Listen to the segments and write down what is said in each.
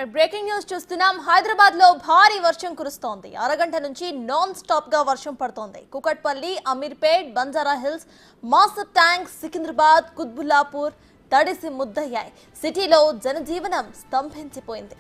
Breaking news చూస్తున్నాం. హైదరాబాద్ లో భారీ వర్షం కురుస్తోంది. అరగంట నుంచి నాన్ స్టాప్ గా వర్షం పడుతోంది. కుకట్పల్లి, అమీర్పేట్, బంజారా హిల్స్, మాసబ్ ట్యాంక్, సికింద్రాబాద్, కుత్బుల్లాపూర్ తడిసి ముద్దయ్యాయి. సిటీలో జనజీవనం స్తంభించిపోయింది.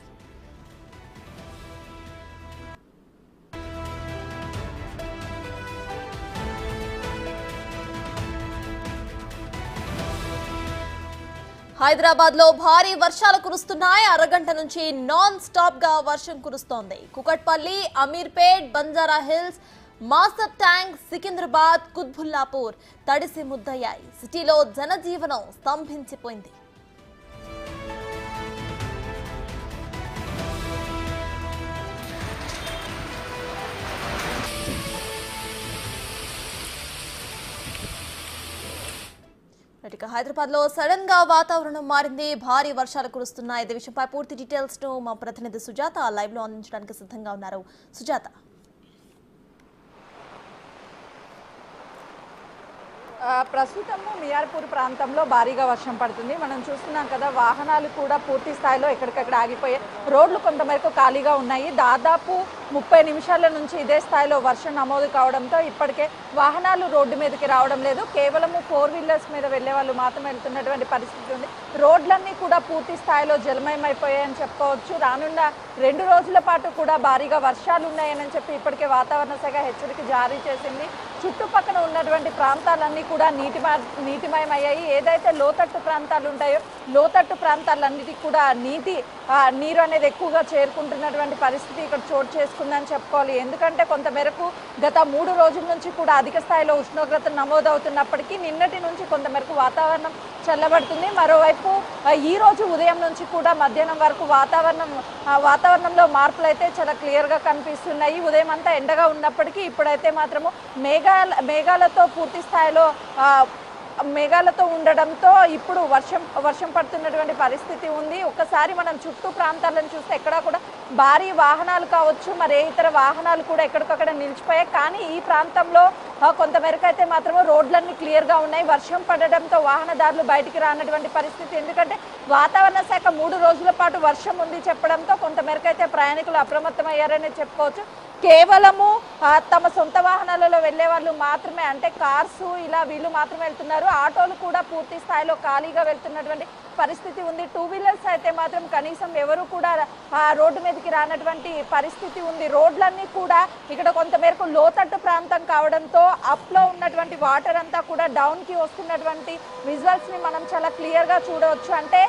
హైదరాబాద్ లో భారీ వర్షాలు కురుస్తున్నాయి. అరగంట నుంచి నాన్ స్టాప్ గా వర్షం కురుస్తోంది. కుకట్పల్లి, అమీర్పేట్, బంజారా హిల్స్, మాసబ్ ట్యాంక్, సికింద్రాబాద్, కుత్బుల్లాపూర్ తడిసి ముద్దయ్యాయి. సిటీలో జనజీవనం స్తంభించిపోయింది. హైదరాబాద్ లో సడన్ గా వాతావరణం మారింది. భారీ వర్షాలు కురుస్తున్నాయి. ఇదే విషయంపై పూర్తి డీటెయిల్స్ ను మా ప్రతినిధి సుజాత లైవ్ లో అందించడానికి సిద్ధంగా ఉన్నారు. సుజాత, ప్రస్తుతము మియార్పూర్ ప్రాంతంలో భారీగా వర్షం పడుతుంది. మనం చూస్తున్నాం కదా, వాహనాలు కూడా పూర్తి స్థాయిలో ఎక్కడికక్కడ ఆగిపోయాయి. రోడ్లు కొంతమేరకు ఖాళీగా ఉన్నాయి. దాదాపు 30 నిమిషాల నుంచి ఇదే స్థాయిలో వర్షం నమోదు కావడంతో ఇప్పటికే వాహనాలు రోడ్డు మీదకి రావడం లేదు. కేవలము 4 వీలర్స్ మీద వెళ్లే వాళ్ళు మాత్రమే వెళ్తున్నటువంటి పరిస్థితి ఉంది. రోడ్లన్నీ కూడా పూర్తి స్థాయిలో జలమయమైపోయాయని చెప్పుకోవచ్చు. రానున్న 2 రోజుల పాటు కూడా భారీగా వర్షాలు ఉన్నాయని చెప్పి ఇప్పటికే వాతావరణ శాఖ హెచ్చరిక జారీ చేసింది. చుట్టుపక్కల ఉన్నటువంటి ప్రాంతాలన్నీ కూడా నీటిమయమయ్యాయి. ఏదైతే లోతట్టు ప్రాంతాలు ఉంటాయో లోతట్టు ప్రాంతాలన్నిటికీ కూడా నీరు అనేది ఎక్కువగా చేరుకుంటున్నటువంటి పరిస్థితి ఇక్కడ చోటు చేసుకుందని చెప్పుకోవాలి. ఎందుకంటే కొంతమేరకు గత 3 రోజుల నుంచి కూడా అధిక స్థాయిలో ఉష్ణోగ్రతలు నమోదవుతున్నప్పటికీ నిన్నటి నుంచి కొంతమేరకు వాతావరణం చల్లబడుతుంది. మరోవైపు ఈ రోజు ఉదయం నుంచి కూడా మధ్యాహ్నం వరకు వాతావరణంలో మార్పులు అయితే చాలా క్లియర్గా కనిపిస్తున్నాయి. ఉదయం అంతా ఎండగా ఉన్నప్పటికీ ఇప్పుడైతే మాత్రము మేఘాలతో పూర్తి స్థాయిలో మేఘాలతో ఉండడంతో ఇప్పుడు వర్షం పడుతున్నటువంటి పరిస్థితి ఉంది. ఒక్కసారి మనం చుట్టూ ప్రాంతాలను చూస్తే ఎక్కడా కూడా భారీ వాహనాలు కావచ్చు, మరి ఇతర వాహనాలు కూడా ఎక్కడికక్కడ నిలిచిపోయాయి. కానీ ఈ ప్రాంతంలో కొంతమేరకు అయితే మాత్రమే రోడ్లన్నీ క్లియర్గా ఉన్నాయి. వర్షం పడడంతో వాహనదారులు బయటికి రానటువంటి పరిస్థితి. ఎందుకంటే వాతావరణ శాఖ 3 రోజుల పాటు వర్షం ఉంది చెప్పడంతో కొంతమేరకు అయితే ప్రయాణికులు అప్రమత్తమయ్యారని చెప్పుకోవచ్చు. కేవలము తమ సొంత వాహనాలలో వెళ్లే వాళ్ళు మాత్రమే, అంటే కార్స్ ఇలా వీళ్ళు మాత్రమే వెళ్తున్నారు. ఆటోలు కూడా పూర్తి స్థాయిలో ఖాళీగా వెళ్తున్నటువంటి పరిస్థితి ఉంది. 2 వీలర్స్ అయితే మాత్రం కనీసం ఎవరు కూడా రోడ్డు మీదకి రానటువంటి పరిస్థితి ఉంది. రోడ్లన్నీ కూడా ఇక్కడ కొంతమేరకు లోతట్టు ప్రాంతం కావడంతో అప్లో ఉన్నటువంటి వాటర్ అంతా కూడా డౌన్కి వస్తున్నటువంటి విజువల్స్ని మనం చాలా క్లియర్గా చూడవచ్చు. అంటే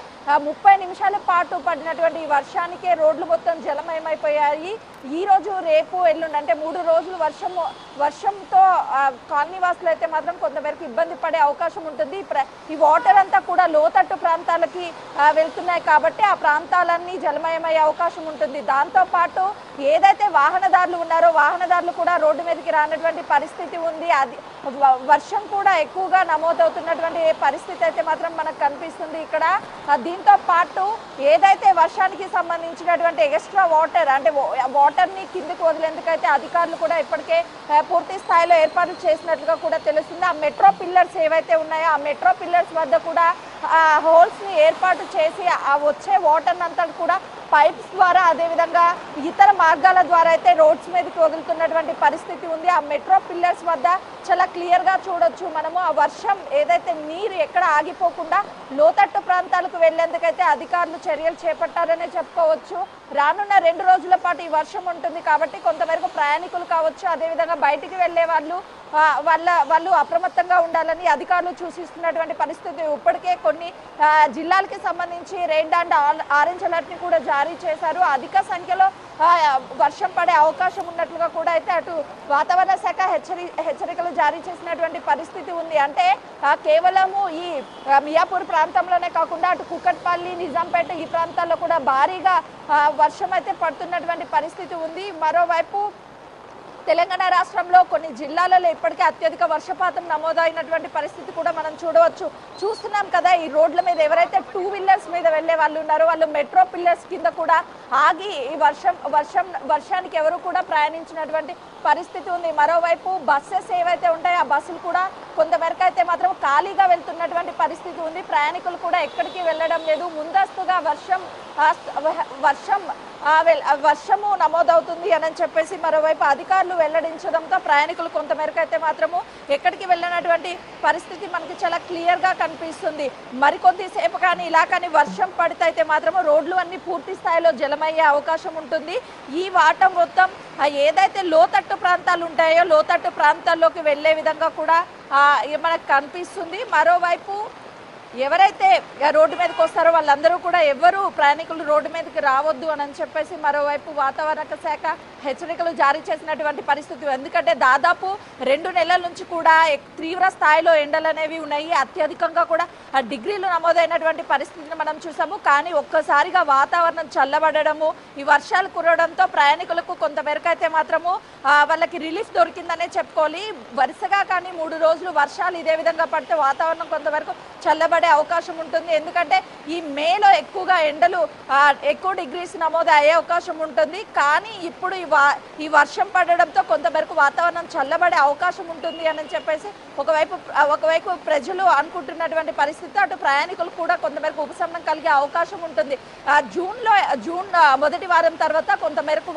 30 నిమిషాల పాటు పడినటువంటి ఈ వర్షానికే రోడ్లు మొత్తం జలమయమైపోయాయి. ఈ రోజు, రేపు, ఎల్లుండి అంటే 3 రోజులు వర్షంతో కాలనీ వాసులు అయితే మాత్రం కొంతమేరకు ఇబ్బంది పడే అవకాశం ఉంటుంది. ఈ వాటర్ అంతా కూడా లోతట్టు ప్రాంతాలకి వెళ్తున్నాయి కాబట్టి ఆ ప్రాంతాలన్నీ జలమయమయ్యే అవకాశం ఉంటుంది. దాంతోపాటు ఏదైతే వాహనదారులు ఉన్నారో వాహనదారులు కూడా రోడ్డు మీదకి రానటువంటి పరిస్థితి ఉంది. అది వర్షం కూడా ఎక్కువగా నమోదవుతున్నటువంటి పరిస్థితి అయితే మాత్రం మనకు కనిపిస్తుంది ఇక్కడ. దీంతో పాటు ఏదైతే వర్షానికి సంబంధించినటువంటి ఎక్స్ట్రా వాటర్, అంటే వాటర్ని కిందికి వదిలేందుకైతే అధికారులు కూడా ఇప్పటికే పూర్తి స్థాయిలో ఏర్పాట్లు చేసినట్లుగా కూడా తెలుస్తుంది. ఆ మెట్రో పిల్లర్స్ ఏవైతే ఉన్నాయో ఆ మెట్రో పిల్లర్స్ వద్ద కూడా హోల్స్ని ఏర్పాటు చేసి ఆ వచ్చే వాటర్ అంతా కూడా పైప్స్ ద్వారా, అదేవిధంగా ఇతర మార్గాల ద్వారా అయితే రోడ్స్ మీదకి వదులుతున్నటువంటి పరిస్థితి ఉంది. ఆ మెట్రో పిల్లర్స్ వద్ద చాలా క్లియర్గా చూడొచ్చు మనము. ఆ వర్షం ఏదైతే నీరు ఎక్కడ ఆగిపోకుండా లోతట్టు ప్రాంతాలకు వెళ్లేందుకైతే అధికారులు చర్యలు చేపట్టారనే చెప్పుకోవచ్చు. రానున్న 2 రోజుల పాటు ఈ వర్షం ఉంటుంది కాబట్టి కొంతవరకు ప్రయాణికులు కావచ్చు, అదేవిధంగా బయటికి వెళ్లే వాళ్ళు అప్రమత్తంగా ఉండాలని అధికారులు సూచిస్తున్నటువంటి పరిస్థితి. ఇప్పటికే కొన్ని జిల్లాలకి సంబంధించి రెడ్ అండ్ ఆరెంజ్ అలర్ట్ ని కూడా జారీ చేశారు. అధిక సంఖ్యలో వర్షం పడే అవకాశం ఉన్నట్లుగా కూడా అయితే అటు వాతావరణ శాఖ హెచ్చరికలు జారీ చేసినటువంటి పరిస్థితి ఉంది. అంటే కేవలము ఈ మియాపూర్ ప్రాంతంలోనే కాకుండా అటు కుకట్పల్లి, నిజాంపేట ఈ ప్రాంతాల్లో కూడా భారీగా వర్షం అయితే పడుతున్నటువంటి పరిస్థితి ఉంది. మరోవైపు తెలంగాణ రాష్ట్రంలో కొన్ని జిల్లాలలో ఇప్పటికే అత్యధిక వర్షపాతం నమోదైనటువంటి పరిస్థితి కూడా మనం చూస్తున్నాం కదా. ఈ రోడ్ల మీద ఎవరైతే 2 వీలర్స్ మీద వెళ్లే వాళ్ళు ఉన్నారో వాళ్ళు మెట్రో పిల్లర్స్ కింద కూడా ఆగి ఈ వర్షానికి ఎవరు కూడా ప్రయాణించినటువంటి పరిస్థితి ఉంది. మరోవైపు బస్సెస్ ఏవైతే ఉంటాయో ఆ బస్సులు కూడా కొంతమేరకు అయితే మాత్రం ఖాళీగా వెళ్తున్నటువంటి పరిస్థితి ఉంది. ప్రయాణికులు కూడా ఎక్కడికి వెళ్ళడం లేదు. ముందస్తుగా వర్షము నమోదవుతుంది అని చెప్పేసి మరోవైపు అధికారులు వెల్లడించడంతో ప్రయాణికులు కొంతమేరకు అయితే మాత్రము ఎక్కడికి వెళ్ళినటువంటి పరిస్థితి మనకి చాలా క్లియర్గా కనిపిస్తుంది. మరికొద్దిసేపు కానీ ఇలా కానీ వర్షం పడితే అయితే మాత్రము రోడ్లు అన్ని పూర్తి స్థాయిలో జలమయ్యే అవకాశం ఉంటుంది. ఈ వాటర్ మొత్తం ఏదైతే లోతట్టు ప్రాంతాలు ఉంటాయో లోతట్టు ప్రాంతాల్లోకి వెళ్ళే విధంగా కూడా మనకు కనిపిస్తుంది. మరోవైపు ఎవరైతే రోడ్డు మీదకి వస్తారో వాళ్ళందరూ కూడా ఎవరు ప్రయాణికులు రోడ్డు మీదకి రావద్దు అని చెప్పేసి మరోవైపు వాతావరణ శాఖ హెచ్చరికలు జారీ చేసినటువంటి పరిస్థితి. ఎందుకంటే దాదాపు 2 నెలల నుంచి కూడా తీవ్ర స్థాయిలో ఎండలు అనేవి ఉన్నాయి. అత్యధికంగా కూడా డిగ్రీలు నమోదైనటువంటి పరిస్థితిని మనం చూసాము. కానీ ఒక్కసారిగా వాతావరణం చల్లబడము, ఈ వర్షాలు కురవడంతో ప్రయాణికులకు కొంతమేరకు అయితే మాత్రము వాళ్ళకి రిలీఫ్ దొరికిందనే చెప్పుకోవాలి. వరుసగా కానీ 3 రోజులు వర్షాలు ఇదే విధంగా పడితే వాతావరణం కొంతవరకు చల్లబడే అవకాశం ఉంటుంది. ఎందుకంటే ఈ మేలో ఎక్కువగా ఎండలు ఎక్కువ డిగ్రీస్ నమోదు అయ్యే అవకాశం ఉంటుంది. కానీ ఇప్పుడు ఈ వర్షం పడడంతో కొంతవరకు వాతావరణం చల్లబడే అవకాశం ఉంటుంది అని చెప్పేసి ఒకవైపు ప్రజలు అనుకుంటున్నటువంటి పరిస్థితి, అటు ప్రయాణికులు కూడా కొంతమేరకు ఉపశమనం కలిగే అవకాశం ఉంటుంది. జూన్ మొదటి వారం తర్వాత కొంతమేరకు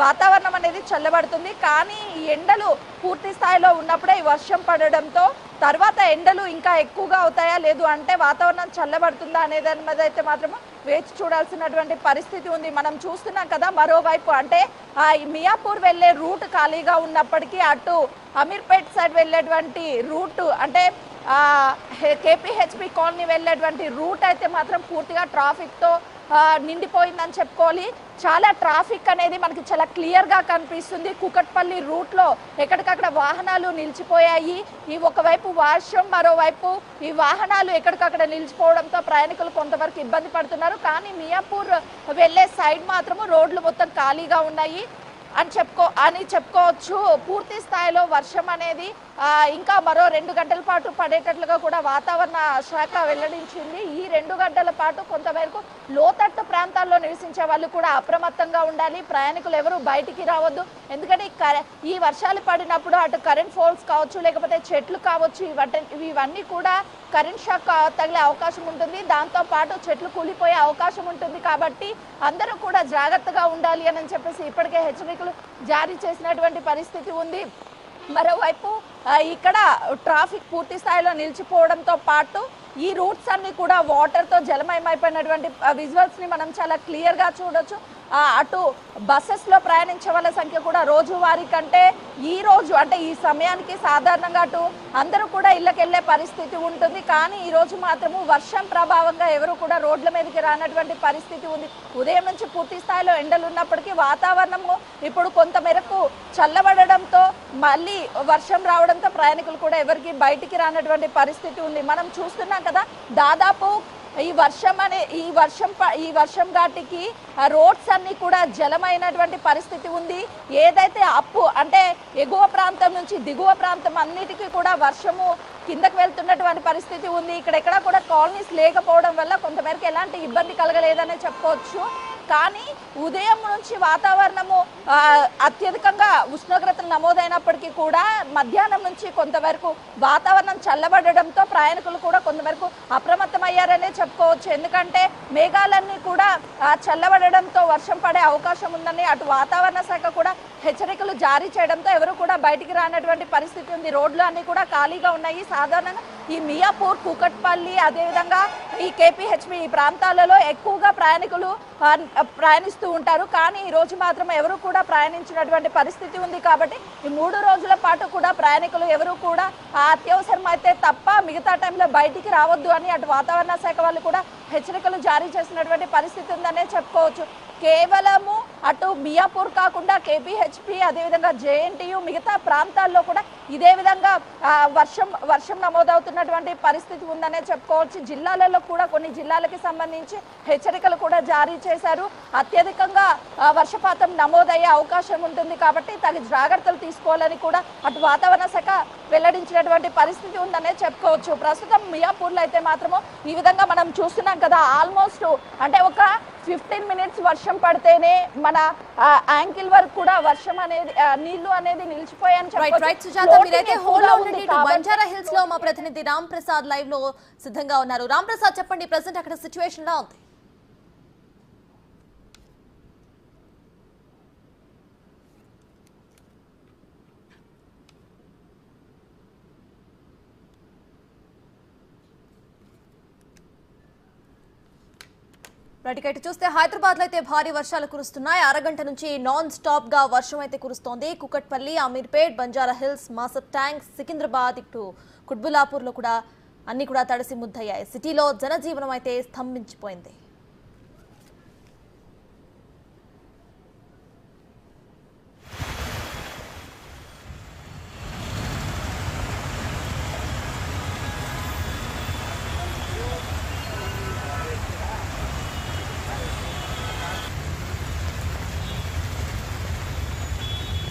వాతావరణం అనేది చల్లబడుతుంది. కానీ ఈ ఎండలు పూర్తి స్థాయిలో ఉన్నప్పుడే ఈ వర్షం పడడంతో తర్వాత ఎండలు ఇంకా ఎక్కువగా అవుతాయా లేదు అంటే వాతావరణం చల్లబడుతుందా అనే దాని మీద అయితే మాత్రం వేచి చూడాల్సినటువంటి పరిస్థితి ఉంది. మనం చూస్తున్నాం కదా, మరోవైపు అంటే మియాపూర్ వెళ్ళే రూట్ ఖాళీగా ఉన్నప్పటికీ అటు అమీర్పేట్ సైడ్ వెళ్ళేటువంటి రూట్ అంటే కేపీహెచ్పి కాలనీ వెళ్ళేటువంటి రూట్ అయితే మాత్రం పూర్తిగా ట్రాఫిక్తో నిండిపోయిందని చెప్పుకోవాలి. చాలా ట్రాఫిక్ అనేది మనకి చాలా క్లియర్గా కనిపిస్తుంది. కూకట్పల్లి రూట్లో ఎక్కడికక్కడ వాహనాలు నిలిచిపోయాయి. ఈ ఒకవైపు వర్షం, మరోవైపు ఈ వాహనాలు ఎక్కడికక్కడ నిలిచిపోవడంతో ప్రయాణికులు కొంతవరకు ఇబ్బంది పడుతున్నారు. కానీ మియాపూర్ వెళ్ళే సైడ్ మాత్రము రోడ్లు మొత్తం ఖాళీగా ఉన్నాయి అని చెప్పుకోవచ్చు. పూర్తి స్థాయిలో వర్షం అనేది ఇంకా మరో 2 గంటల పాటు పడేటట్లుగా కూడా వాతావరణ శాఖ వెల్లడించింది. ఈ 2 గంటల పాటు కొంతమేరకు లోతట్టు ప్రాంతాల్లో నివసించే వాళ్ళు కూడా అప్రమత్తంగా ఉండాలి. ప్రయాణికులు ఎవరు బయటికి రావద్దు. ఎందుకంటే ఈ వర్షాలు పడినప్పుడు అటు కరెంట్ పోల్స్ కావచ్చు, లేకపోతే చెట్లు కావచ్చు, ఇవన్నీ కూడా కరెంట్ షాక్ తగిలే అవకాశం ఉంటుంది. దాంతో పాటు చెట్లు కూలిపోయే అవకాశం ఉంటుంది. కాబట్టి అందరూ కూడా జాగ్రత్తగా ఉండాలి అని చెప్పేసి ఇప్పటికే హెచ్చరికలు జారీ చేసినటువంటి పరిస్థితి ఉంది. మరోవైపు ఇక్కడ ట్రాఫిక్ పూర్తి స్థాయిలో నిలిచిపోవడంతో పాటు ఈ రూట్స్ అన్ని కూడా వాటర్తో జలమయమైపోయినటువంటి విజువల్స్ని మనం చాలా క్లియర్గా చూడొచ్చు. అటు బస్సెస్లో ప్రయాణించే వాళ్ళ సంఖ్య కూడా రోజువారీ కంటే ఈ రోజు అంటే ఈ సమయానికి సాధారణంగా అటు అందరూ కూడా ఇళ్ళకి వెళ్ళే పరిస్థితి ఉంటుంది. కానీ ఈరోజు మాత్రము వర్షం ప్రభావంగా ఎవరు కూడా రోడ్ల మీదకి రానటువంటి పరిస్థితి ఉంది. ఉదయం నుంచి పూర్తి స్థాయిలో ఎండలు ఉన్నప్పటికీ వాతావరణము ఇప్పుడు కొంతమేరకు చల్లబడడంతో మళ్ళీ వర్షం రావడంతో ప్రయాణికులు కూడా ఎవరికి బయటికి రానటువంటి పరిస్థితి ఉంది. మనం చూస్తున్నాం కదా, దాదాపు ఈ వర్షం ఘాటికి రోడ్స్ అన్ని కూడా జలమైనటువంటి పరిస్థితి ఉంది. ఏదైతే అంటే ఎగువ ప్రాంతం నుంచి దిగువ ప్రాంతం అన్నిటికీ కూడా వర్షము కిందకు వెళ్తున్నటువంటి పరిస్థితి ఉంది. ఇక్కడెక్కడ కూడా కాలనీస్ లేకపోవడం వల్ల కొంతమేరకు ఎలాంటి ఇబ్బంది కలగలేదనే చెప్పుకోవచ్చు. కానీ ఉదయం నుంచి వాతావరణము అత్యధికంగా ఉష్ణోగ్రతలు నమోదైనప్పటికీ కూడా మధ్యాహ్నం నుంచి కొంతవరకు వాతావరణం చల్లబడడంతో ప్రయాణికులు కూడా కొంతవరకు అప్రమత్తమయ్యారనే చెప్పుకోవచ్చు. ఎందుకంటే మేఘాలన్నీ కూడా చల్లబడడంతో వర్షం పడే అవకాశం ఉందని అటు వాతావరణ శాఖ కూడా హెచ్చరికలు జారీ చేయడంతో ఎవరు కూడా బయటికి రానటువంటి పరిస్థితి ఉంది. రోడ్లు అన్నీ కూడా ఖాళీగా ఉన్నాయి. సాధారణంగా ఈ మియాపూర్, కూకట్పల్లి, అదేవిధంగా ఈ కేపీహెచ్పి ఈ ప్రాంతాలలో ఎక్కువగా ప్రయాణికులు ప్రయాణిస్తూ ఉంటారు. కానీ ఈ రోజు మాత్రం ఎవరు కూడా ప్రయాణించినటువంటి పరిస్థితి ఉంది. కాబట్టి ఈ 3 రోజుల పాటు కూడా ప్రయాణికులు ఎవరు కూడా అత్యవసరం అయితే తప్ప మిగతా టైంలో బయటికి రావద్దు అని అటు వాతావరణ శాఖ వాళ్ళు కూడా హెచ్చరికలు జారీ చేసినటువంటి పరిస్థితి ఉందనే చెప్పుకోవచ్చు. కేవలము అటు మియాపూర్ కాకుండా కేపీహెచ్పి, అదేవిధంగా జేఎన్టీయు, మిగతా ప్రాంతాల్లో కూడా ఇదే విధంగా వర్షం నమోదవుతున్నటువంటి పరిస్థితి ఉందనే చెప్పుకోవచ్చు. జిల్లాలలో కూడా కొన్ని జిల్లాలకి సంబంధించి హెచ్చరికలు కూడా జారీ చేశారు. అత్యధికంగా వర్షపాతం నమోదయ్యే అవకాశం ఉంటుంది. కాబట్టి తగిన జాగ్రత్తలు తీసుకోవాలని కూడా అటు వాతావరణ శాఖ వెల్లడించినటువంటి పరిస్థితి ఉందనే చెప్పుకోవచ్చు. ప్రస్తుతం మియాపూర్లో అయితే మాత్రము ఈ విధంగా మనం చూస్తున్నాం చూస్తున్నాం కదా ఆల్మోస్ట్ అంటే ఒక 15 మినిట్స్ వర్షం పడితేనే మన యాంకిల్ వరకు కూడా వర్షం అనేది నీళ్లు అనేది నిలిచిపోయాయని చెప్పొచ్చు. బంజారా హిల్స్ లో మా ప్రతినిధి రామ్ ప్రసాద్ లైవ్ లో సిద్ధంగా ఉన్నారు. రామ్ ప్రసాద్ చెప్పండి, ప్రెసెంట్ అక్కడ సిచ్యువేషన్ లా ఉంది. చూస్తే హైదరాబాద్ లో అయితే భారీ వర్షాలు కురుస్తున్నాయి. అరగంట నుంచి నాన్ స్టాప్ గా వర్షం అయితే కురుస్తోంది. కుకట్పల్లి, అమీర్పేట్, బంజారా హిల్స్, మాసబ్ ట్యాంక్, సికింద్రాబాద్, ఇటు కుత్బుల్లాపూర్ లో కూడా అన్ని కూడా తడిసి ముద్దయ్యాయి. సిటీలో జనజీవనం అయితే స్తంభించిపోయింది.